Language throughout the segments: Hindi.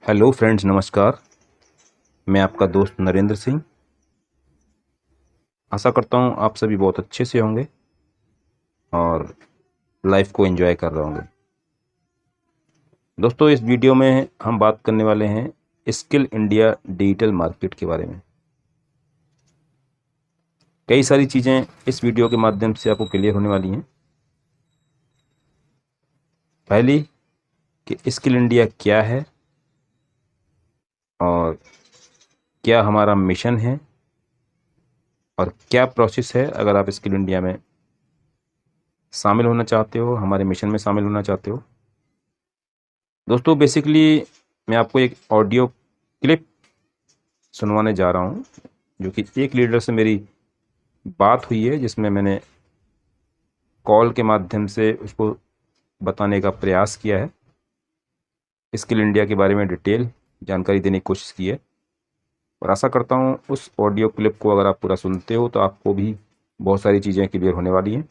हेलो फ्रेंड्स, नमस्कार। मैं आपका दोस्त नरेंद्र सिंह। आशा करता हूँ आप सभी बहुत अच्छे से होंगे और लाइफ को एंजॉय कर रहे होंगे। दोस्तों, इस वीडियो में हम बात करने वाले हैं स्किल इंडिया डिजिटल मार्केट के बारे में। कई सारी चीज़ें इस वीडियो के माध्यम से आपको क्लियर होने वाली हैं। पहली कि स्किल इंडिया क्या है और क्या हमारा मिशन है और क्या प्रोसेस है अगर आप स्किल इंडिया में शामिल होना चाहते हो, हमारे मिशन में शामिल होना चाहते हो। दोस्तों, बेसिकली मैं आपको एक ऑडियो क्लिप सुनवाने जा रहा हूँ जो कि एक लीडर से मेरी बात हुई है, जिसमें मैंने कॉल के माध्यम से उसको बताने का प्रयास किया है, स्किल इंडिया के बारे में डिटेल जानकारी देने की कोशिश की है। और आशा करता हूँ उस ऑडियो क्लिप को अगर आप पूरा सुनते हो तो आपको भी बहुत सारी चीज़ें क्लियर होने वाली हैं।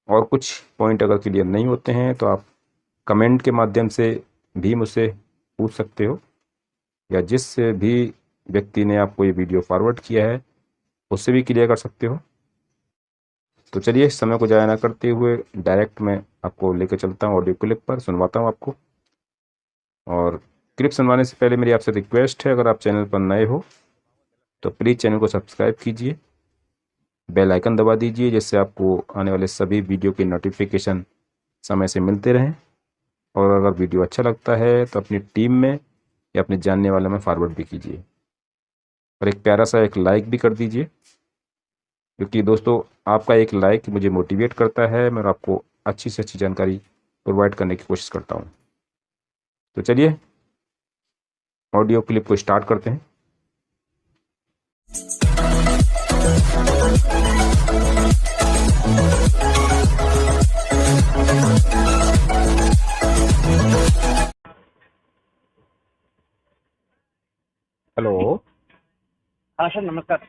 और कुछ पॉइंट अगर क्लियर नहीं होते हैं तो आप कमेंट के माध्यम से भी मुझसे पूछ सकते हो, या जिस भी व्यक्ति ने आपको ये वीडियो फॉरवर्ड किया है उससे भी क्लियर कर सकते हो। तो चलिए, समय को ज़ाया ना करते हुए डायरेक्ट मैं आपको लेकर चलता हूँ, ऑडियो क्लिप पर सुनवाता हूँ आपको। और क्लिप सुनवाने से पहले मेरी आपसे रिक्वेस्ट है, अगर आप चैनल पर नए हो तो प्लीज़ चैनल को सब्सक्राइब कीजिए, बेल आइकन दबा दीजिए, जिससे आपको आने वाले सभी वीडियो के नोटिफिकेशन समय से मिलते रहें। और अगर वीडियो अच्छा लगता है तो अपनी टीम में या अपने जानने वालों में फॉरवर्ड भी कीजिए, और एक प्यारा सा एक लाइक भी कर दीजिए, क्योंकि दोस्तों आपका एक लाइक मुझे मोटिवेट करता है, मैं आपको अच्छी से अच्छी जानकारी प्रोवाइड करने की कोशिश करता हूँ। तो चलिए ऑडियो क्लिप को स्टार्ट करते हैं। हेलो। हाँ सर, नमस्कार।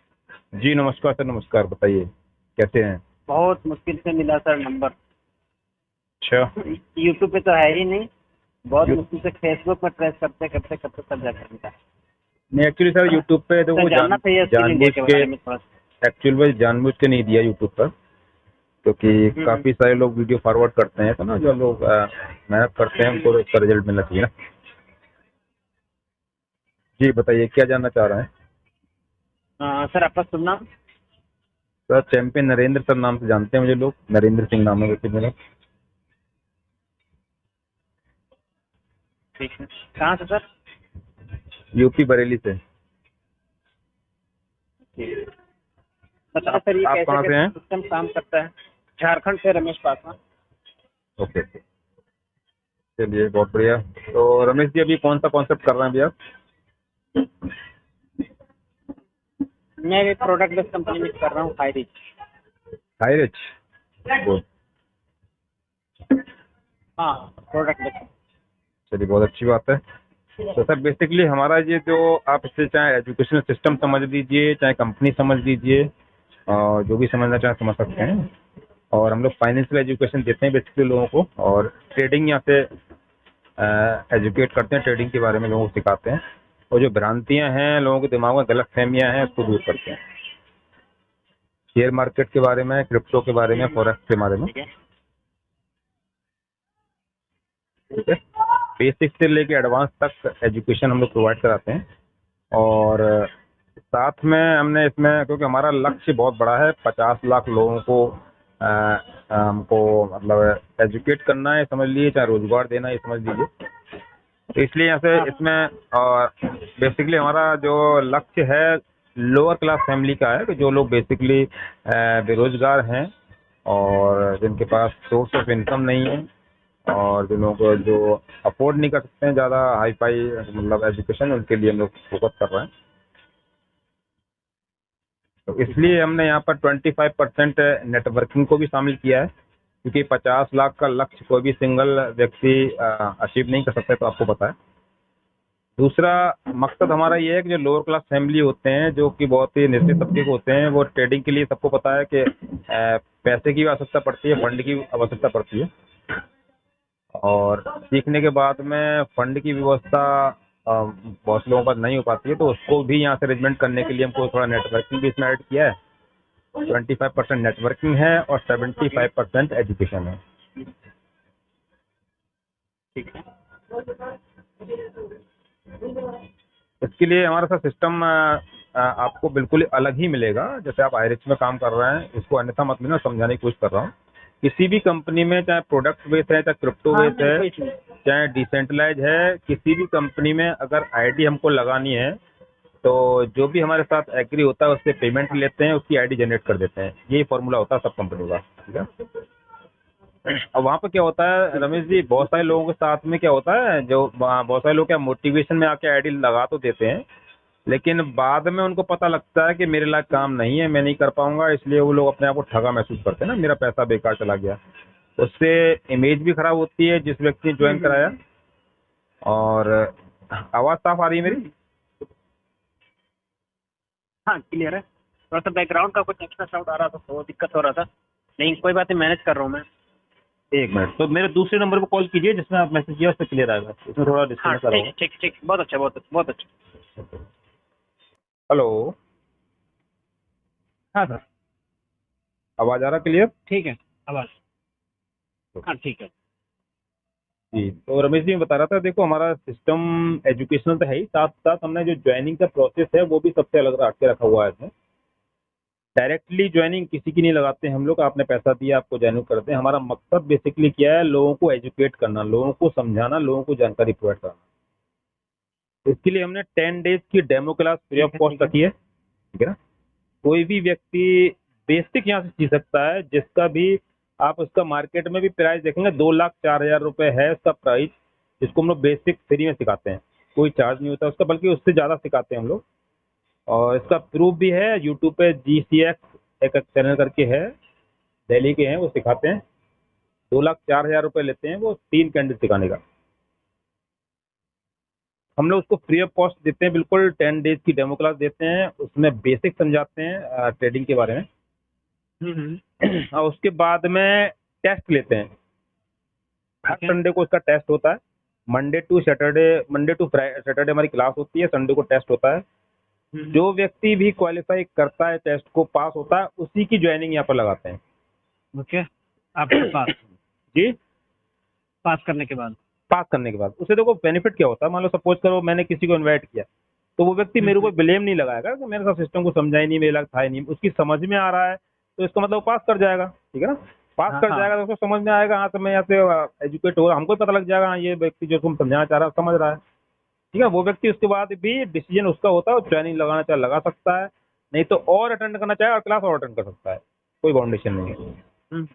जी नमस्कार सर, नमस्कार। बताइए कैसे हैं? बहुत मुश्किल से मिला सर नंबर। अच्छा। यूट्यूब पे तो है ही नहीं, बहुत यू- मुश्किल से फेसबुक पर ट्रेस करते करते करते सब जाकर मिला। नहीं, एक्चुअली सर यूट्यूब पे तो सर वो जानना चाहिए स्किल इंडिया जानबूझ के के, बारे में थोड़ा सा। एक्चुअल में जानबूझ के नहीं दिया यूट्यूब पर, क्योंकि हम्म। काफ़ी सारे लोग वीडियो फॉरवर्ड करते हैं, तो ना जो लोग मेहनत करते हैं उनको तो उसका रिजल्ट मिलना चाहिए ना। जी बताइए क्या जानना चाह रहे हैं? सर आपका शुभ नाम? सर चैंपियन नरेंद्र सर नाम से जानते हैं मुझे लोग, नरेंद्र सिंह नाम है वैसे मेरा। ठीक है, कहाँ से सर? यूपी बरेली से। ठीक है। बताओ सर, ये आप कैसे कहाँ से कैसे हैं? सिस्टम काम करता है? झारखंड से रमेश पासवान। ओके ओके, चलिए बहुत बढ़िया। तो रमेश जी अभी कौन सा कॉन्सेप्ट कर रहे हैं अभी आप? मैं भी प्रोडक्ट बेस्ड कंपनी में कर रहा हूँ, high rich. High rich. Good. हाँ, प्रोडक्ट बेस्ड। चलिए बहुत अच्छी बात है। तो सर बेसिकली हमारा ये जो आप इसे चाहे एजुकेशनल सिस्टम समझ लीजिए, चाहे कंपनी समझ लीजिए, और जो भी समझना चाहें समझ सकते हैं। और हम लोग फाइनेंशियल एजुकेशन देते हैं बेसिकली लोगों को, और ट्रेडिंग यहाँ से एजुकेट करते हैं, ट्रेडिंग के बारे में लोगों को सिखाते हैं, और जो भ्रांतियां हैं लोगों के दिमाग में, गलत फहमियां हैं, उसको दूर करते हैं। शेयर मार्केट के बारे में, क्रिप्टो के बारे में, फॉरेक्स के बारे में। ठीक है। ठीक है। बेसिक से लेके एडवांस तक एजुकेशन हम लोग प्रोवाइड कराते हैं। और साथ में हमने इसमें, क्योंकि हमारा लक्ष्य बहुत बड़ा है, 50 लाख लोगों को हमको मतलब एजुकेट करना है, समझ लीजिए, चाहे रोजगार देना है, समझ लीजिए। तो इसलिए यहाँ से इसमें, और बेसिकली हमारा जो लक्ष्य है लोअर क्लास फैमिली का है, कि जो लोग बेसिकली बेरोजगार हैं और जिनके पास सोर्स ऑफ इनकम नहीं है, और जिन लोगों को जो अफोर्ड नहीं कर सकते हैं ज़्यादा हाई फाई मतलब एजुकेशन, उनके लिए हम लोग फोकस कर रहे हैं। तो इसलिए हमने यहाँ पर 25% नेटवर्किंग को भी शामिल किया है, क्योंकि 50 लाख का लक्ष्य कोई भी सिंगल व्यक्ति अचीव नहीं कर सकता, तो आपको पता है। दूसरा मकसद हमारा ये है कि जो लोअर क्लास फैमिली होते हैं, जो कि बहुत ही निचले तबके के होते हैं, वो ट्रेडिंग के लिए, सबको पता है कि पैसे की आवश्यकता पड़ती है, फंड की आवश्यकता पड़ती है। और सीखने के बाद में फंड की व्यवस्था बहुत लोगों के पास नहीं हो पाती है, तो उसको भी यहाँ से अरेंजमेंट करने के लिए हमको थोड़ा नेटवर्किंग भी इसमें ऐड किया है। 25% नेटवर्किंग है और 75% एजुकेशन है। ठीक है। इसके लिए हमारा सा सिस्टम आपको बिल्कुल अलग ही मिलेगा। जैसे आप आईरिच में काम कर रहे हैं, इसको अन्यथा मत लेना, समझाने की कोशिश कर रहा हूँ। किसी भी कंपनी में चाहे प्रोडक्ट बेस है, चाहे क्रिप्टो हाँ बेस नहीं है, कोई चीज़। चाहे डिसेंट्रलाइज है, किसी भी कंपनी में अगर आईडी हमको लगानी है तो जो भी हमारे साथ एग्री होता है उससे पेमेंट लेते हैं, उसकी आईडी जनरेट कर देते हैं। यही फॉर्मूला होता है सब कंपनी का, ठीक है। अब वहाँ पे क्या होता है रमेश जी, बहुत सारे लोगों के साथ में क्या होता है, जो बहुत सारे लोग क्या मोटिवेशन में आके आईडी लगा तो देते हैं, लेकिन बाद में उनको पता लगता है कि मेरे लायक काम नहीं है, मैं नहीं कर पाऊंगा, इसलिए वो लोग अपने आप को ठगा महसूस करते हैं ना, मेरा पैसा बेकार चला गया। उससे इमेज भी खराब होती है जिस व्यक्ति ने ज्वाइन कराया। और आवाज़ साफ आ रही है मेरी? हाँ क्लियर है। थोड़ा सा बैकग्राउंड का कुछ एक्स्ट्रा साउंड आ रहा था तो वो दिक्कत हो रहा था। नहीं कोई बात नहीं, मैनेज कर रहा हूँ मैं। एक मिनट, तो मेरे दूसरे नंबर पर कॉल कीजिए जिसमें आप मैसेज किया, उस पर क्लियर आएगा, इसमें थोड़ा हाँ डिस्टर्बेंस आ रहा ठीक होगा। है ठीक है ठीक है, बहुत अच्छा बहुत अच्छा बहुत अच्छा। हेलो, हाँ सर। आवाज़ आ रहा क्लियर? ठीक है आवाज़। हाँ ठीक है। जी, तो रमेश जी मैं बता रहा था, देखो हमारा सिस्टम एजुकेशनल तो है ही, साथ साथ हमने जो ज्वाइनिंग का प्रोसेस है वो भी सबसे अलग रख के रखा हुआ है इसमें। डायरेक्टली ज्वाइनिंग किसी की नहीं लगाते हम लोग, आपने पैसा दिया आपको ज्वाइनिंग करते हैं। हमारा मकसद बेसिकली क्या है, लोगों को एजुकेट करना, लोगों को समझाना, लोगों को जानकारी प्रोवाइड करना। इसके लिए हमने 10 डेज की डेमो क्लास फ्री ऑफ ठीक है कॉस्ट ठीक है। रखी है, ठीक है ना। कोई भी व्यक्ति बेसिक यहाँ से सीख सकता है, जिसका भी आप उसका मार्केट में भी प्राइस देखेंगे 2,04,000 रुपये है इसका प्राइस, जिसको हम लोग बेसिक फ्री में सिखाते हैं। कोई चार्ज नहीं होता उसका, बल्कि उससे ज़्यादा सिखाते हैं हम लोग। और इसका प्रूफ भी है, यूट्यूब पे GCX एक चैनल करके है, दिल्ली के हैं, वो सिखाते हैं। 2,04,000 रुपये लेते हैं वो 3 कैंडल सिखाने का। हम लोग उसको फ्री ऑफ कॉस्ट देते हैं बिल्कुल, 10 डेज की डेमो क्लास देते हैं, उसमें बेसिक समझाते हैं ट्रेडिंग के बारे में। और उसके बाद में टेस्ट लेते हैं। हर ठीक है। संडे को उसका टेस्ट होता है। मंडे टू सैटरडे हमारी क्लास होती है, संडे को टेस्ट होता है। जो व्यक्ति भी क्वालिफाई करता है, टेस्ट को पास होता है, उसी की ज्वाइनिंग यहाँ पर लगाते हैं। ओके। आफ्टर पास। जी, पास करने के बाद। पास करने के बाद उसे देखो बेनिफिट क्या होता है। मान लो सपोज करो मैंने किसी को इनवाइट किया, तो वो व्यक्ति मेरे ऊपर ब्लेम नहीं लगाएगा कि मेरे साथ सिस्टम को समझा ही नहीं, मेरे लायक था ही नहीं। उसकी समझ में आ रहा है तो इसका मतलब वो पास कर जाएगा, ठीक है ना। पास हाँ कर हाँ। जाएगा तो उसको समझ में आएगा, हाँ तो मैं यहाँ से एजुकेट हो रहा, हमको भी पता लग जाएगा हाँ ये व्यक्ति जो तुम समझाना चाह रहा है समझ रहा है, ठीक है। वो व्यक्ति उसके बाद भी डिसीजन उसका होता है, वो ट्रेनिंग लगाना चाहे लगा सकता है, नहीं तो और अटेंड करना चाहे और क्लास और अटेंड कर सकता है, कोई बाउंडेशन नहीं है।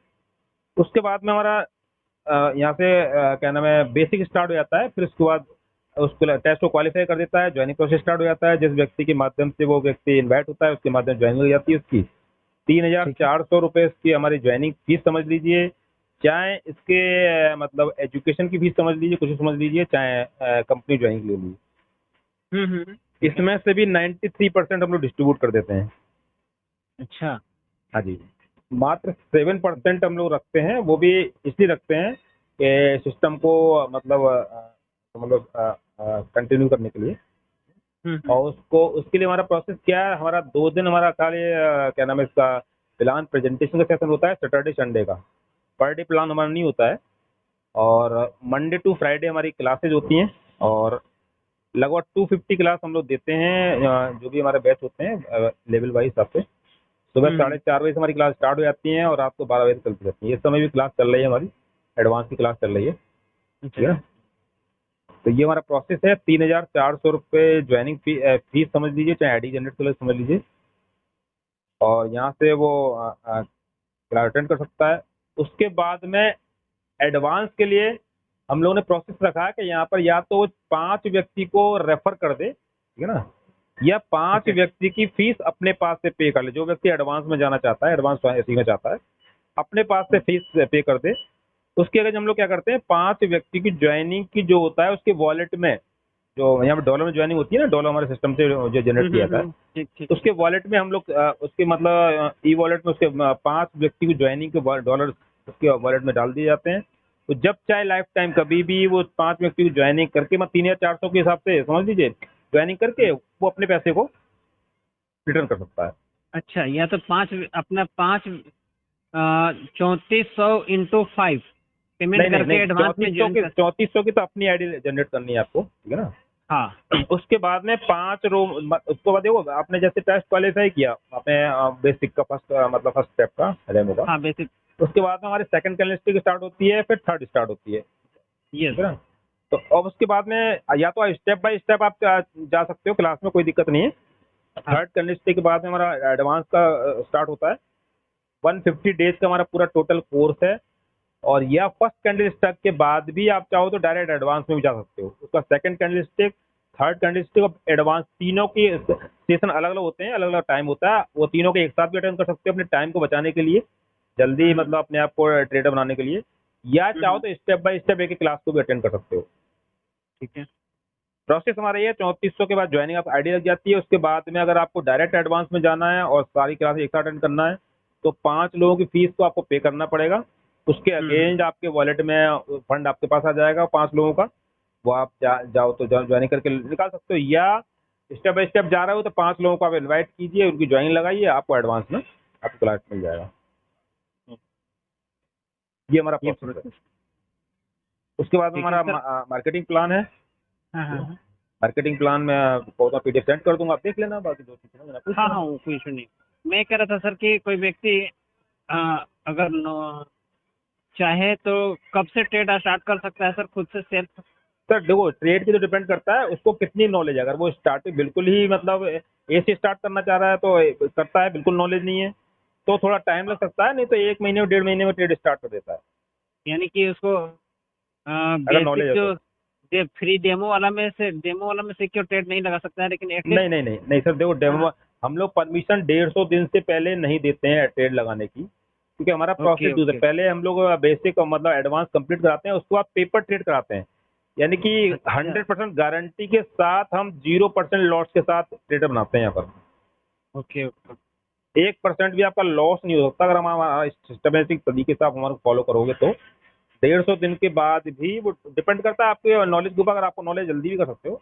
उसके बाद में हमारा यहाँ से क्या नाम है, बेसिक स्टार्ट हो जाता है। फिर उसके बाद उसको टेस्ट को क्वालिफाई कर देता है, ज्वाइनिंग प्रोसेस स्टार्ट हो जाता है। जिस व्यक्ति के माध्यम से वो व्यक्ति इनवाइट होता है उसके माध्यम से ज्वाइनिंग हो जाती है उसकी। 3,400 रुपये इसकी हमारी ज्वाइनिंग फीस समझ लीजिए, चाहे इसके मतलब एजुकेशन की फीस समझ लीजिए, कुछ समझ लीजिए, चाहे कंपनी ज्वाइनिंग ले लीजिए। इसमें से भी 93% हम लोग डिस्ट्रीब्यूट कर देते हैं। अच्छा। हाँ जी, मात्र 7% हम लोग रखते हैं, वो भी इसलिए रखते हैं कि सिस्टम को मतलब कंटिन्यू करने के लिए। और उसको उसके लिए हमारा प्रोसेस क्या है, हमारा 2 दिन हमारा खाली क्या नाम है इसका प्लान प्रेजेंटेशन का सेशन होता है, सैटरडे संडे का। पर डे प्लान हमारा नहीं होता है। और मंडे टू फ्राइडे हमारी क्लासेज होती हैं, और लगभग 250 क्लास हम लोग देते हैं। जो भी हमारे बैच होते हैं लेवल वाइज हिसाब से। सुबह 4:30 बजे से हमारी क्लास स्टार्ट हो जाती है और रात को 12 बजे तक चलती रहती है। इस समय भी क्लास चल रही है, हमारी एडवांस की क्लास चल रही है, ठीक है। तो ये हमारा प्रोसेस है। 3,400 रुपये ज्वाइनिंग फीस समझ लीजिए, चाहे आईडी जनरेट कर समझ लीजिए। और यहाँ से वो क्लास अटेंड कर सकता है। उसके बाद में एडवांस के लिए हम लोगों ने प्रोसेस रखा है कि यहाँ पर या तो वो 5 व्यक्ति को रेफर कर दे, ठीक है ना, या 5 व्यक्ति की फीस अपने पास से पे कर ले। जो व्यक्ति एडवांस में जाना चाहता है, एडवांस सीखना चाहता है, अपने पास से फीस पे कर दे। उसके अगर हम लोग क्या करते हैं, 5 व्यक्ति की ज्वाइनिंग की जो होता है उसके वॉलेट में, जो यहाँ पर डॉलर में ज्वाइनिंग होती है ना, डॉलर हमारे सिस्टम से जो जनरेट किया जाता है, उसके वॉलेट में हम लोग उसके मतलब ई वॉलेट में उसके 5 व्यक्ति की ज्वाइनिंग के डॉलर उसके वॉलेट में डाल दिए जाते हैं। तो जब चाहे लाइफ टाइम कभी भी वो 5 व्यक्ति को ज्वाइनिंग करके, मतलब 3 या 400 के हिसाब से समझ लीजिए, ज्वाइनिंग करके वो अपने पैसे को रिटर्न कर सकता है। अच्छा, या तो अपना 3400 इंटू 5 पेमेंट नहीं नहीं करके नहीं, एडवांस में ज्वाइन कर। 3400 की तो अपनी आईडी जनरेट करनी है आपको, ठीक है ना। हाँ उसके बाद में 5 रूम, उसके बाद देखो आपने जैसे टेस्ट क्वालिफाई किया आपने बेसिक का फर्स्ट, मतलब फर्स्ट स्टेप का रेमो का, हाँ बेसिक। उसके बाद में हमारी सेकंड कैलिस्टिक स्टार्ट होती है, फिर थर्ड स्टार्ट होती है, यस। ठीक है ना। तो अब उसके बाद में या तो स्टेप बाय स्टेप आप जा सकते हो क्लास में, कोई दिक्कत नहीं है। हाँ। थर्ड कैलिस्टिक के बाद में हमारा एडवांस का स्टार्ट होता है। 150 डेज का हमारा पूरा टोटल कोर्स है। और या फर्स्ट कैंडलस्टिक के बाद भी आप चाहो तो डायरेक्ट एडवांस में भी जा सकते हो। उसका सेकंड कैंडलस्टिक, थर्ड कैंडलस्टिक और एडवांस तीनों के सेशन अलग अलग होते हैं, अलग अलग टाइम होता है। वो तीनों के एक साथ भी अटेंड कर सकते हो अपने टाइम को बचाने के लिए, जल्दी मतलब अपने आप को ट्रेडर बनाने के लिए। या चाहो तो स्टेप बाय स्टेप एक एक क्लास को भी अटेंड कर सकते हो। ठीक है। प्रोसेस हमारा ये है, 3400 के बाद ज्वाइनिंग आप आईडी लग जाती है। उसके बाद में अगर आपको डायरेक्ट एडवांस में जाना है और सारी क्लास एक साथ अटेंड करना है तो 5 लोगों की फीस को आपको पे करना पड़ेगा। उसके अगेंस्ट आपके वॉलेट में फंड आपके पास आ जाएगा 5 लोगों का, वो आप जाओ तो ज्वाइनिंग करके निकाल सकते हो। या स्टेप बाय स्टेप जा रहे हो तो 5 लोगों को आप इन्वाइट कीजिए, उनकी ज्वाइनिंग लगाइए, आपको एडवांस में आपको क्लास मिल जाएगा। ये हमारा ये प्रोसेस है। प्रोसेस। उसके बाद में ठीक है हमारा सर। मार्केटिंग प्लान है। हाँ हाँ हाँ। मार्केटिंग प्लान में पौधा पीडीएफ सेंड कर दूंगा, आप देख लेना, बाकी जो चीज़ समझना पूछ हाँ लेना। हाँ, वो कोई इशू नहीं। मैं कह रहा था सर कि कोई व्यक्ति अ, अगर चाहे तो कब से ट्रेड स्टार्ट कर सकता है सर, खुद से सेल्फ? सर देखो, ट्रेड की तो डिपेंड करता है उसको कितनी नॉलेज है। अगर वो स्टार्टिंग बिल्कुल ही मतलब ए से स्टार्ट करना चाह रहा है तो करता है, बिल्कुल नॉलेज नहीं है तो थोड़ा टाइम लग सकता है, नहीं तो 1 महीने और 1.5 महीने में ट्रेड स्टार्ट कर देता है, यानी कि उसको अगर बेसिक नॉलेज है तो। जो फ्री डेमो वाला में सिक्योर ट्रेड नहीं लगा सकता है, लेकिन नहीं एटलीस्ट। नहीं नहीं नहीं सर, देखो डेमो हम लोग परमिशन 150 दिन से पहले नहीं देते हैं ट्रेड लगाने की, क्योंकि हमारा ओके प्रोसेस दूसरा। ओके। पहले हम लोग बेसिक मतलब एडवांस कंप्लीट कराते हैं, उसके बाद पेपर ट्रेड कराते हैं। यानी कि अच्छा। 100% गारंटी के साथ हम 0% लॉस के साथ ट्रेडर बनाते हैं यहाँ ओके ओके। पर। 1% भी आपका लॉस नहीं हो सकता अगर हम हमारा सिस्टमेटिक तरीके से आप हमारे फॉलो करोगे तो। 150 दिन के बाद भी वो डिपेंड करता है आपके नॉलेज के ऊपर, अगर आपको नॉलेज जल्दी भी कर सकते हो।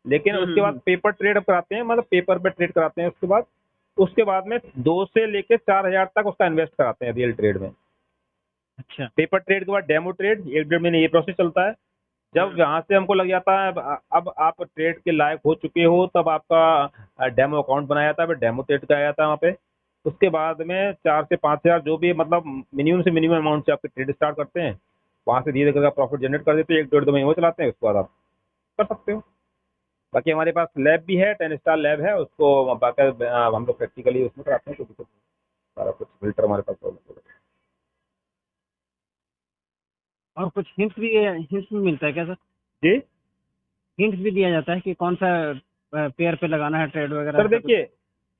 लेकिन उसके बाद हम्म। पेपर ट्रेड कराते हैं, मतलब पेपर पे ट्रेड कराते हैं। उसके बाद में 2 से लेकर 4 हजार तक उसका इन्वेस्ट कराते हैं रियल ट्रेड में। अच्छा। पेपर ट्रेड के बाद डेमो ट्रेड 1 1.5 महीने ये प्रोसेस चलता है। जब यहाँ से हमको लग जाता है अब आप ट्रेड के लायक हो चुके हो, तब आपका डेमो अकाउंट बनाया जाता है, फिर डेमो ट्रेड का आया था वहाँ पे। उसके बाद में 4 से 5 हजार जो भी मतलब मिनिमम से मिनिमम अमाउंट से आपके ट्रेड स्टार्ट करते हैं, वहाँ से धीरे धीरे प्रॉफिट जनरेट कर देते हैं। 1 1.5 2 महीने वो चलाते हैं, उसके बाद आप कर सकते हो। बाकी हमारे पास लैब भी है, 10 स्टार लैब है, उसको बाकी हम लोग प्रैक्टिकली उसमें कराते हैं, क्योंकि सारा कुछ फिल्टर हमारे पास है। और कुछ हिंट्स भी मिलता है क्या सर? जी हिंट्स भी दिया जाता है कि कौन सा पेयर पे लगाना है ट्रेड वगैरह, सर, ऐसा कुछ? देखिए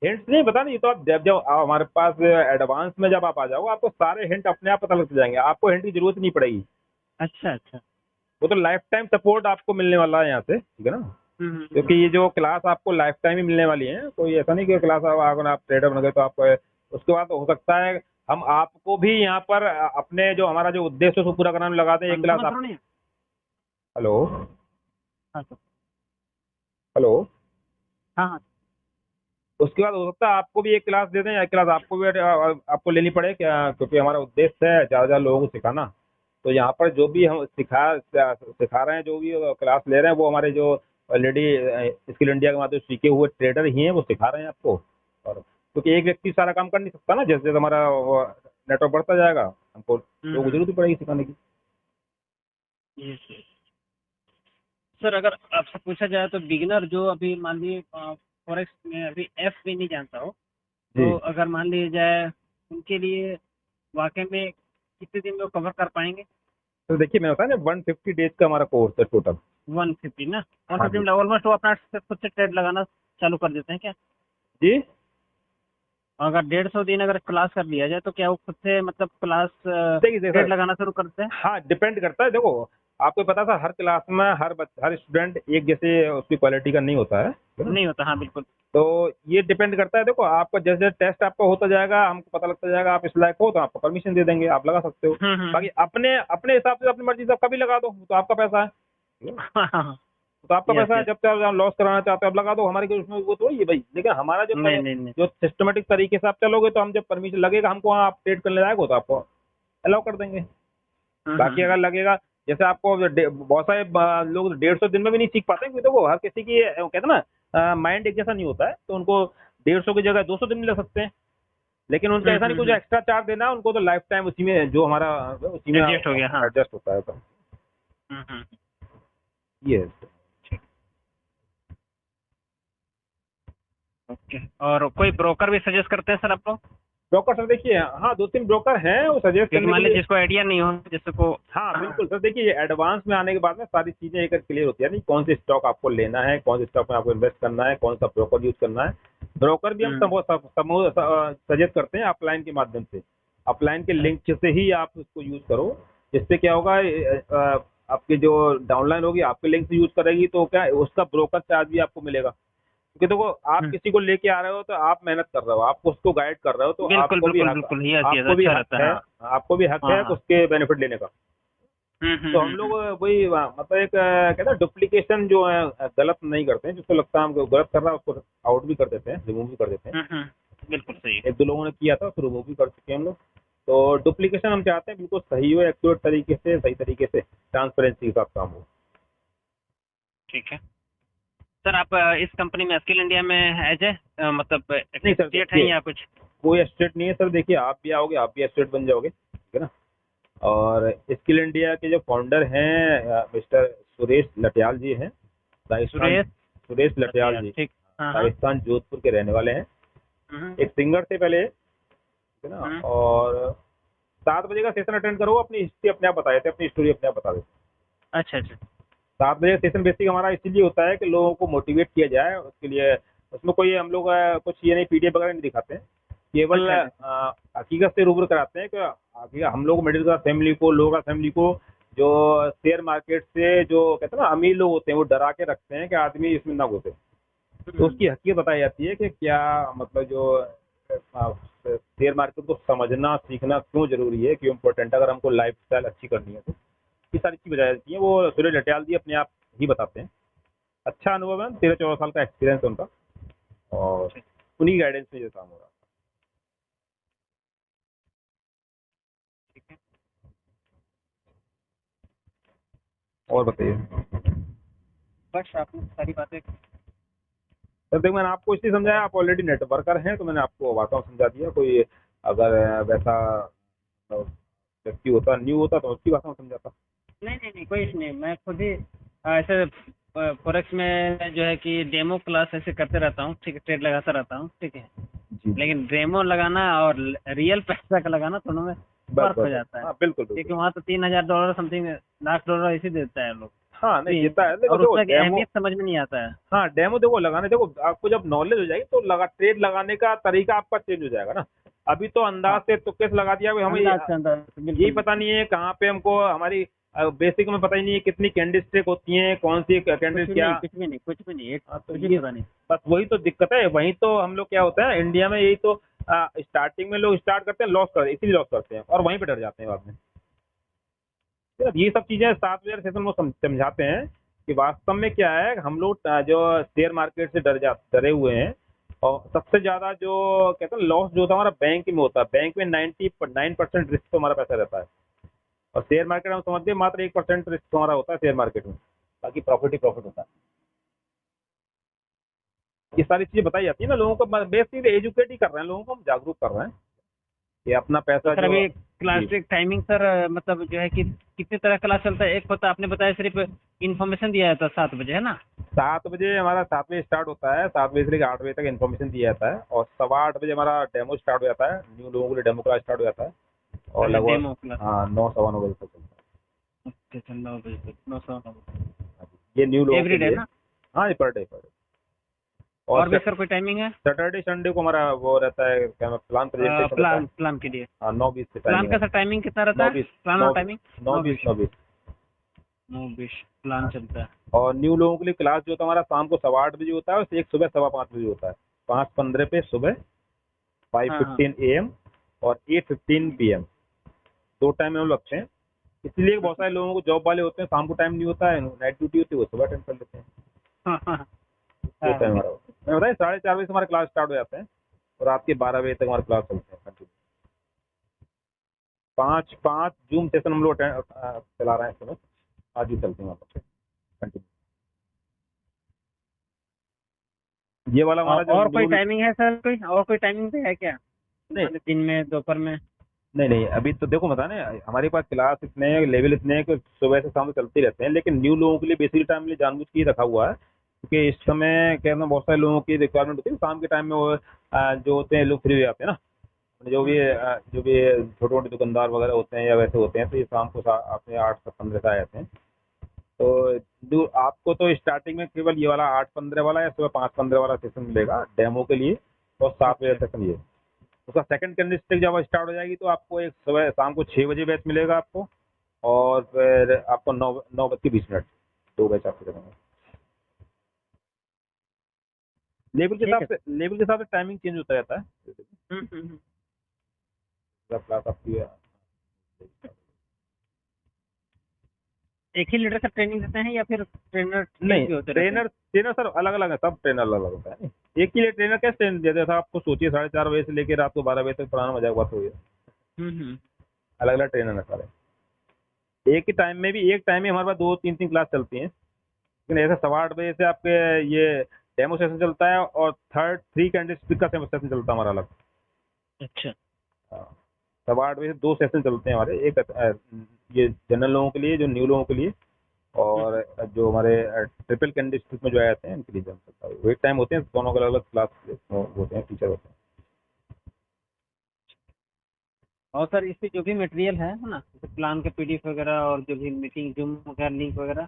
हिंट्स नहीं बता नहीं, तो आप जब हमारे पास एडवांस में जब आप आ जाओगे आपको सारे हिंट अपने आप पता लग जाएंगे, आपको हिंट की जरूरत नहीं पड़ेगी। अच्छा अच्छा। वो तो लाइफ टाइम सपोर्ट आपको मिलने वाला है यहाँ से, ठीक है ना। हम्म। क्योंकि ये जो क्लास आपको लाइफ टाइम ही मिलने वाली है, कोई ऐसा नहीं कि क्लास अगर आप ट्रेडर बन गए तो आप उसके बाद हो सकता है हम आपको भी यहाँ पर अपने जो हमारा जो उद्देश्य है उसको पूरा कराने में लगा दें एक क्लास कंफर्म आप। नहीं है? हेलो हाँ सर। हेलो। हाँ हाँ। उसके बाद हो सकता है आपको भी एक क्लास दे दें, या क्लास आपको भी आपको लेनी पड़े क्या, क्योंकि हमारा उद्देश्य है 4 हजार लोगों को सिखाना। तो यहाँ पर जो भी हम सिखा रहे हैं, जो भी क्लास ले रहे हैं, वो हमारे जो ऑलरेडी स्किल इंडिया के माध्यम से सीखे हुए ट्रेडर ही हैं, वो सिखा रहे हैं आपको। और क्योंकि एक व्यक्ति सारा काम कर नहीं सकता ना, जैसे जैसे हमारा नेटवर्क बढ़ता जाएगा हमको लोगों को जरूरत ही पड़ेगी सिखाने की। ये सर, अगर आपसे पूछा जाए तो बिगिनर जो अभी मान लीजिए फॉरेक्स में अभी एफ भी नहीं जानता हो, जी तो अगर मान लिया जाए उनके लिए वाकई में कितने दिन में वो कवर कर पाएंगे? तो देखिए, मैं बताया ना 150 डेज का हमारा कोर्स है टोटल। 150 ना? वन हाँ फिफ्टी जी में ऑलमोस्ट वो अपना खुद से ट्रेड लगाना चालू कर देते हैं क्या? जी। अगर 150 दिन अगर क्लास कर लिया जाए तो क्या वो खुद से मतलब क्लास देखिए ट्रेड सर, लगाना शुरू करते हैं? हाँ डिपेंड करता है। देखो आपको पता था हर क्लास में हर स्टूडेंट एक जैसे उसकी क्वालिटी का नहीं होता है ना? नहीं होता, हाँ बिल्कुल। तो ये डिपेंड करता है, देखो आपका जैसे जैसे टेस्ट आपका होता जाएगा हमको पता लगता जाएगा आप इस लायक हो तो आपको परमिशन दे देंगे, आप लगा सकते हो। बाकी अपने अपने हिसाब से अपनी मर्जी से आप कभी लगा दो, तो आपका पैसा है, हाँ। तो आपका यस पैसा है, यस। जब तक आप लॉस कराना चाहते हो आप लगा दो, हमारी कोई उसमें वो तो वही है भाई। लेकिन हमारा नहीं नहीं नहीं। जो सिस्टमेटिक तरीके से आप चलोगे तो हम जब परमिशन लगेगा हमको वहाँ आप ट्रेड करने लायक हो तो आपको अलाउ कर देंगे। बाकी अगर लगेगा जैसे आपको बहुत सारे लोग 150 दिन में भी नहीं सीख पाते, क्योंकि देखो हर किसी की कहते हैं ना माइंड एक जैसा नहीं होता है, तो उनको 150 की जगह 200 दिन भी लग सकते हैं। लेकिन उनका ऐसा नहीं, कुछ एक्स्ट्रा चार्ज देना है उनको, तो लाइफ टाइम उसी में जो हमारा उसी में एडजस्ट हो गया, हाँ। एडजस्ट होता है। तो ये है। ओके, और कोई ब्रोकर भी सजेस्ट करते हैं सर आप लोग? ब्रोकर सर देखिए, हाँ 2-3 ब्रोकर हैं वो सजेस्ट क्योंकि करने मान के लीजिए लिए। जिसको आइडिया नहीं हो, जिसको। हाँ बिल्कुल सर, देखिए एडवांस में आने के बाद में सारी चीजें एक क्लियर होती है, नहीं कौन से स्टॉक आपको लेना है, कौन से स्टॉक में आपको इन्वेस्ट करना है, कौन सा ब्रोकर यूज करना है। ब्रोकर भी हम सजेस्ट करते हैं अपलाइन के माध्यम से, अपलाइन के लिंक से ही आप उसको यूज करो। जिससे क्या होगा, आपके जो डाउनलाइन होगी आपके लिंक से यूज करेगी तो क्या उसका ब्रोकर चार्ज भी आपको मिलेगा। क्योंकि देखो आप किसी को लेके आ रहे हो तो आप मेहनत कर रहे हो, आप उसको गाइड कर रहे हो, तो बिल्कुल आपको भी बिल्कुल हक बिल्कुल, यस यस, आपको भी अच्छा हक रहता है, है, हाँ। आपको भी हक हाँ है हाँ। उसके बेनिफिट लेने का। तो हम लोग वही मतलब एक कहते हैं डुप्लीकेशन जो है गलत नहीं करते हैं, जिसको लगता है हमको गलत कर रहा है उसको आउट भी कर देते हैं, रिमूव भी कर देते हैं। बिल्कुल सही है। एक दो लोगों ने किया था, उसको रिमूव भी कर चुके हैं हम लोग। तो डुप्लीकेशन हम चाहते हैं बिल्कुल सही हो, एक्यूरेट तरीके से, सही तरीके से, ट्रांसपेरेंसी के साथ काम हो। ठीक है सर, आप इस कंपनी में स्किल इंडिया में एज ए मतलब नहीं सर, एसोसिएट हैं देखिए या कुछ? कोई एस्टेट नहीं है सर, देखिए आप भी आओगे आप भी एस्टेट बन जाओगे, ठीक है ना। और स्किल इंडिया के जो फाउंडर हैं मिस्टर सुरेश लटियाल जी हैं, राजस्थान। सुरेश सुरेश लटियाल जी ठीक। हाँ हाँ। राजस्थान जोधपुर के रहने वाले हैं। एक सिंगर थे पहले, ठीक है ना। और 7 बजे का सेशन अटेंड करो, अपनी हिस्ट्री अपने आप बताए थे, अपनी स्टोरी अपने आप बता देते। अच्छा अच्छा। 7 बजे सेशन बेसिक हमारा इसीलिए होता है कि लोगों को मोटिवेट किया जाए, उसके लिए उसमें कोई हम लोग कुछ ये नहीं पीडीएफ वगैरह नहीं दिखाते हैं, केवल अच्छा हकीकत से रूबरू कराते हैं कि हम लोग मिडिल क्लास फैमिली को, लोअर क्लास फैमिली को जो शेयर मार्केट से जो कहते हैं ना अमीर लोग होते हैं वो डरा के रखते हैं कि आदमी इसमें ना घुसे। तो उसकी हकीकत बताई जाती है कि क्या मतलब जो शेयर मार्केट को समझना सीखना क्यों जरूरी है, क्यों इम्पोर्टेंट है, अगर हमको लाइफ स्टाइल अच्छी करनी है तो ये सारी चीज़ बताई जाती है। वो सूर्य लटियाल जी अपने आप ही बताते हैं। अच्छा अनुभव है, 13-14 साल का एक्सपीरियंस है उनका, और उन्हीं गाइडेंस में ये काम हो रहा है। ठीक है। और बताइए बस आपने सारी बातें। सर, देखो मैंने आपको इसलिए समझाया, आप ऑलरेडी नेटवर्कर हैं तो मैंने आपको बातों में समझा दिया। कोई अगर वैसा व्यक्ति होता, न्यू होता तो उसकी बातों में समझाता। नहीं नहीं नहीं, कोई इशू नहीं, मैं खुद ही ऐसे फॉरेक्स में जो है कि डेमो क्लास ऐसे करते रहता हूँ, ठीक है, ट्रेड लगाता रहता हूँ, ठीक है। जी लेकिन डेमो लगाना और रियल पैसा का लगाना दोनों में बस फर्क हो बस जाता है। हाँ बिल्कुल क्योंकि बिल्कुल। वहाँ तो $3000 समथिंग, $1,00,000 ऐसे देता है लोग। हाँ नहीं देता है, देखो और देखो उसका डेमो, अहमियत समझ में नहीं आता है। हाँ डेमो देखो लगाने, देखो आपको जब नॉलेज हो जाएगी तो ट्रेड लगाने का तरीका आपका चेंज हो जाएगा ना। अभी तो अंदाज हाँ, से तुक्के से लगा दिया, हमें अंदाज से अंदाज से, यही बिल्कुल। पता नहीं है कहाँ पे हमको हमारी बेसिक में पता ही नहीं है कितनी कैंडल स्टिक होती हैं, कौन सी कैंडल कुछ भी क्या। नहीं, कुछ भी नहीं, कुछ भी नहीं, हाँ, तो कुछ ये भी पता नहीं। बस वही तो दिक्कत है। वही तो हम लोग क्या होता है इंडिया में, यही तो स्टार्टिंग में लोग स्टार्ट करते हैं लॉस कर, इसीलिए लॉस करते हैं और वहीं पे डर जाते हैं बाद में। तो ये सब चीजें 7 बजे सेशन में समझाते हैं कि वास्तव में क्या है, हम लोग जो शेयर मार्केट से डरे हुए हैं। और सबसे ज्यादा जो कहते हैं लॉस जो होता है हमारा बैंक में होता है, बैंक में 99% रिस्क तो हमारा पैसा रहता है। और शेयर मार्केट हम समझते हैं मात्र 1% रिस्क हमारा होता है शेयर मार्केट में, बाकी प्रॉफिट ही प्रॉफिट होता है। ये सारी चीजें बताई जाती है ना लोगों को, बेसिकली एजुकेट ही कर रहे हैं लोगों को, हम जागरूक कर रहे हैं कि अपना तो पैसा सर जो। अभी क्लास जी टाइमिंग सर, मतलब जो है कि कितनी तरह क्लास चलता है? एक होता आपने बताया सिर्फ इन्फॉर्मेशन दिया जाता है 7 बजे, है ना? 7 बजे हमारा 7 बजे स्टार्ट होता है, 7 बजे से लेकर 8 बजे तक इन्फॉर्मेशन दिया जाता है, और 8:15 बजे हमारा डेमो स्टार्ट हो जाता है, न्यू लोगों के लिए डेमो क्लास स्टार्ट हो जाता है। और अच्छा, लगभग डेमो क्लास। हाँ 9-9:15 बजे तक चलता अच्छा अच्छा, 9 बजे तक, 9 से 9। है। ये न्यू लोगों के एवरी डे लिए। ना? हाँ ये पर डे। और भी और सर कोई टाइमिंग है? सैटरडे संडे को हमारा वो रहता है क्या, प्लान प्रेजेंटेशन रहता है। प्लान के लिए। हाँ 9:20 से प्लान टाइमिंग का है। सर टाइमिंग कितना रहता नौ है? बीस प्लान नौ और टाइमिंग? 9:20 9:20। 9:20 प्लान चलता है। और न्यू लोगों के लिए क्लास जो होता है हमारा शाम को 8:15 बजे होता है, और एक सुबह 5:15 बजे होता है। 5:15 पे सुबह, हाँ हाँ 5:15 AM और 8:15 PM, 2 टाइम में हम लगते हैं। इसलिए बहुत सारे लोगों को जॉब वाले होते हैं, शाम को टाइम नहीं होता है, नाइट ड्यूटी होती है, वो सुबह अटेंड कर लेते हैं। हाँ हाँ 2 टाइम हमारा होता है। मैं बताया 4:30 बजे से हमारे क्लास स्टार्ट हो जाते हैं और रात के 12 बजे तक हमारे क्लास चलते हैं कंटिन्यू। 5 जूम सेशन हम लोग चला रहे हैं इस समय, आज भी चलते हैं वहाँ पर कंटिन्यू। ये वाला हमारा जो और कोई न्यू, टाइमिंग है सर, कोई और कोई टाइमिंग तो है क्या? नहीं मतलब दिन में, दोपहर में? नहीं नहीं, अभी तो देखो बता ना, हमारे पास क्लास इतने हैं, लेवल इतने हैं कि सुबह से शाम तक चलते ही रहते हैं, लेकिन न्यू लोगों के लिए बेसिकली टाइम लिए जानबूझ के ही रखा हुआ है, क्योंकि इस समय क्या है ना, बहुत सारे लोगों की रिक्वायरमेंट होती है शाम के टाइम में, वो जो होते हैं लोग फ्री हो जाते हैं ना, जो भी छोटे मोटे दुकानदार वगैरह होते हैं या वैसे होते हैं, तो ये शाम को अपने 8 से 15 से आ जाते हैं। तो आपको तो स्टार्टिंग में केवल ये वाला 8:15 वाला या सुबह 5:15 वाला सेशन मिलेगा डेमो के लिए, और 7 बजे सेशन ये। उसका सेकंड कैंडिडेट जब स्टार्ट हो जाएगी तो आपको एक सुबह शाम को 6 बजे बैच मिलेगा आपको, और फिर आपको 9:20 2 बैच आपको देंगे। ठीक है। लेवल के हिसाब से टाइमिंग चेंज होता रहता है। हम्म। क्लास आपकी एक ही लीडर से ट्रेनिंग देते हैं या फिर ट्रेनर नहीं, चेंज भी होते रहते हैं? ट्रेनर सर अलग अलग है, सब ट्रेनर अलग अलग होता है। एक ही ट्रेनर कैसे ट्रेन देते था आपको, सोचिए 4:30 बजे से लेकर रात को 12 बजे तक पढ़ाना, मजाक बात हो गई। हम्म। अलग अलग ट्रेनर है सारे। एक ही टाइम में भी, एक टाइम में हमारे पास 2 3 3 क्लास चलती हैं, लेकिन ऐसे 8:15 बजे से आपके ये डेमो सेशन चलता है, और थर्ड 3 कैंडिडेट का सेशन चलता है हमारा अलग। अच्छा। 8:15 से 2 सेशन चलते हैं हमारे, एक ये जनरल लोगों के लिए, जो न्यू लोगों के लिए, और जो हमारे ट्रिपल कैंडिडेट में जो आए जाते हैं उनके लिए जम सकता है। वो एक टाइम होते हैं, दोनों के अलग अलग क्लास होते हैं, टीचर होते हैं। और सर इससे जो भी मटेरियल है ना, जैसे प्लान के PDF वगैरह और जो भी मीटिंग जूम वगैरह लिंक वगैरह,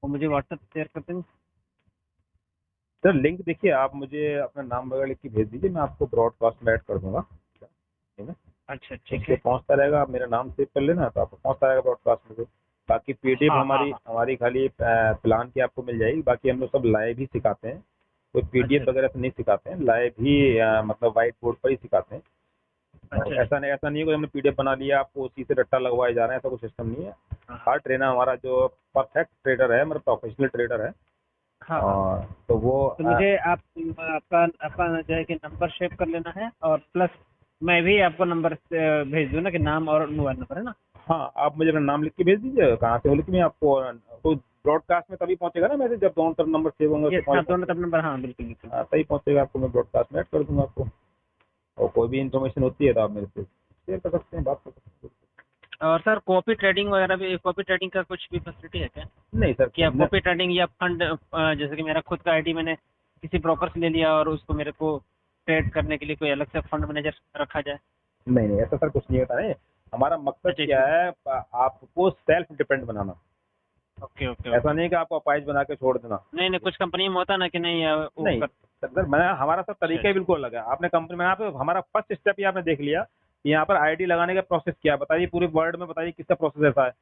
वो मुझे व्हाट्सएप शेयर कर देंगे। सर लिंक देखिए, आप मुझे अपना नाम वगैरह लिख के भेज दीजिए, मैं आपको ब्रॉडकास्ट में ऐड कर दूंगा, ठीक है। अच्छा ठीक उससे है। पहुंचता रहेगा, आप मेरा नाम सेव कर लेना तो आपको पहुंचता रहेगा ब्रॉडकास्ट में से। बाकी PDF हाँ हाँ हमारी हाँ। हमारी खाली प्लान की आपको मिल जाएगी, बाकी हम लोग सब लाइव ही सिखाते हैं, कोई अच्छा PDF वगैरह से नहीं सिखाते हैं, लाइव ही मतलब व्हाइट बोर्ड पर ही सिखाते हैं। अच्छा। ऐसा नहीं है कि हमने PDF बना लिया आपको उसी से रट्टा लगवाए जा रहे हैं, ऐसा कुछ सिस्टम नहीं है। हाँ हर ट्रेनर हमारा जो परफेक्ट ट्रेडर है, मतलब प्रोफेशनल ट्रेडर है, हाँ हाँ। और तो वो तो मुझे आपका आपका जो है कि नंबर सेव कर लेना है, और प्लस मैं भी आपको नंबर भेज दूँ ना, कि नाम और मोबाइल नंबर है ना? हाँ, आप मुझे अपना नाम लिख के भेज दीजिए, कहाँ से हो लिख के मैं आपको, तो ब्रॉडकास्ट में तभी पहुंचेगा ना मैसेज, जब दोनों तरफ नंबर सेव होंगे ये उससे हाँ, पहले दोनों पहुंचेगा। तरफ नंबर, हाँ बिल्कुल बिल्कुल। हाँ, तभी पहुंचेगा आपको, मैं ब्रॉडकास्ट में ऐड कर दूंगा आपको, और कोई भी इन्फॉर्मेशन होती है तो आप मेरे से शेयर कर सकते हैं, बात कर सकते हैं। और सर कॉपी ट्रेडिंग वगैरह भी, कॉपी ट्रेडिंग का कुछ भी फैसिलिटी है क्या? नहीं सर, कि आप कॉपी ट्रेडिंग या फंड, जैसे कि मेरा खुद का आईडी मैंने किसी ब्रोकर से ले लिया और उसको मेरे को ट्रेड करने के लिए कोई अलग से फंड मैनेजर रखा जाए? नहीं नहीं, ऐसा सर कुछ नहीं होता है। हमारा मकसद अच्छा क्या अच्छा। है, आपको सेल्फ डिपेंड बनाना। ओके ओके ऐसा ओके। नहीं कि आपको अपाइज बना के छोड़ देना। नहीं नहीं, कुछ कंपनी में होता ना कि नहीं, वो नहीं कर। सर, मैं हमारा सब अच्छा तरीका ही अच्छा। बिल्कुल अलग है। आपने कंपनी में, आप हमारा फर्स्ट स्टेप ही आपने देख लिया कि यहाँ पर आईडी लगाने का प्रोसेस क्या है, बताइए पूरे वर्ल्ड में, बताइए किसका प्रोसेस ऐसा है।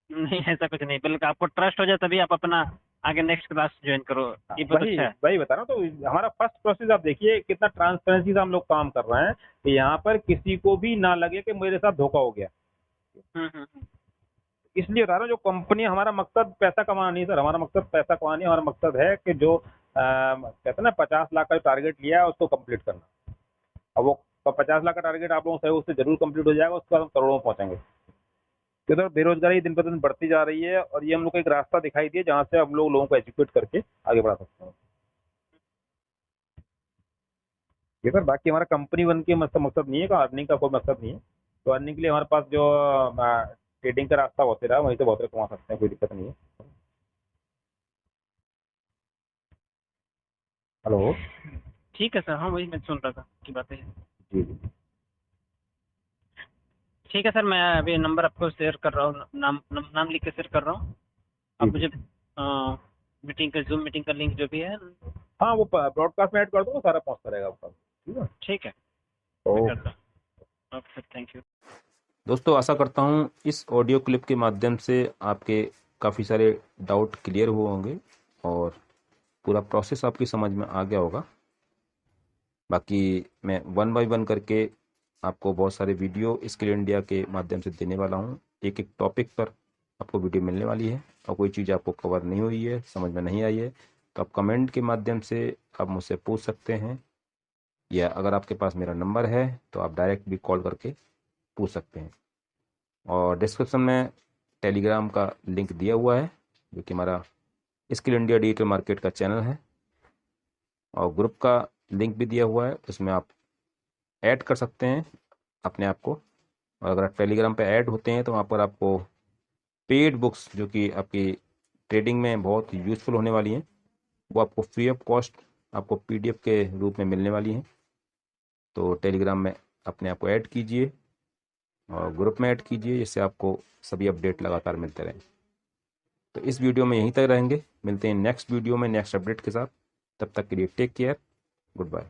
नहीं ऐसा कुछ नहीं, बल्कि आपको ट्रस्ट हो जाए तभी आप अपना आगे नेक्स्ट क्लास ज्वाइन करो। हाँ, ये बहुत वही अच्छा है। वही बता रहा हूँ, तो हमारा फर्स्ट प्रोसेस आप देखिए कितना ट्रांसपेरेंसी से हम लोग काम कर रहे हैं, कि यहाँ पर किसी को भी ना लगे कि मेरे साथ धोखा हो गया। हम्म। इसलिए बता रहा हूँ, जो कंपनी, हमारा मकसद पैसा कमाना नहीं सर, हमारा मकसद पैसा कमाना नहीं, हमारा मकसद है कि जो कहते हैं ना 50 लाख का टारगेट लिया है उसको कंप्लीट करना। अब वो 50 लाख का टारगेट आप लोगों से उससे जरूर कंप्लीट हो जाएगा, उसके बाद हम करोड़ों में पहुंचेंगे। क्योंकि बेरोजगारी दिन पर दिन बढ़ती जा रही है, और ये हम लोग को एक रास्ता दिखाई दिया जहाँ से हम लोगों को एजुकेट करके आगे बढ़ा सकते हैं। ये सर, बाकी हमारा कंपनी बन के मकसद नहीं है, का अर्निंग का कोई मकसद नहीं है। तो अर्निंग के लिए हमारे पास जो ट्रेडिंग का रास्ता होते रहा, वहीं से बहुत कमा सकते हैं, कोई दिक्कत नहीं है। हेलो। ठीक है सर, हाँ वही मैं सुन रहा था की बातें। जी जी। ठीक है सर, मैं अभी नंबर आपको शेयर कर रहा हूँ, नाम लिख के शेयर कर रहा हूँ। जी आप जी। मुझे मीटिंग का, जूम मीटिंग का लिंक जो भी है। हाँ, वो ब्रॉडकास्ट में ऐड कर दूंगा, सारा पहुंचता रहेगा आपका, ठीक है। ठीक है, मैं ओके। करता हूँ। Okay sir, thank you. दोस्तों आशा करता हूँ इस ऑडियो क्लिप के माध्यम से आपके काफ़ी सारे डाउट क्लियर हुए होंगे और पूरा प्रोसेस आपकी समझ में आ गया होगा। बाकी मैं 1 बाय 1 करके आपको बहुत सारे वीडियो स्किल इंडिया के माध्यम से देने वाला हूँ। एक एक टॉपिक पर आपको वीडियो मिलने वाली है और कोई चीज़ आपको कवर नहीं हुई है, समझ में नहीं आई है, तो आप कमेंट के माध्यम से आप मुझसे पूछ सकते हैं, या अगर आपके पास मेरा नंबर है तो आप डायरेक्ट भी कॉल करके पूछ सकते हैं। और डिस्क्रिप्शन में टेलीग्राम का लिंक दिया हुआ है, जो कि हमारा स्किल इंडिया डिजिटल मार्केट का चैनल है, और ग्रुप का लिंक भी दिया हुआ है, उसमें आप ऐड कर सकते हैं अपने आप को। और अगर आप टेलीग्राम पे ऐड होते हैं तो वहाँ पर आपको पेड बुक्स, जो कि आपकी ट्रेडिंग में बहुत यूज़फुल होने वाली हैं, वो आपको फ्री ऑफ कॉस्ट आपको PDF के रूप में मिलने वाली हैं। तो टेलीग्राम में अपने आप को ऐड कीजिए और ग्रुप में ऐड कीजिए, जिससे आपको सभी अपडेट लगातार मिलते रहें। तो इस वीडियो में यहीं तक रहेंगे, मिलते हैं नेक्स्ट वीडियो में नेक्स्ट अपडेट के साथ। तब तक के लिए टेक केयर, गुड बाय।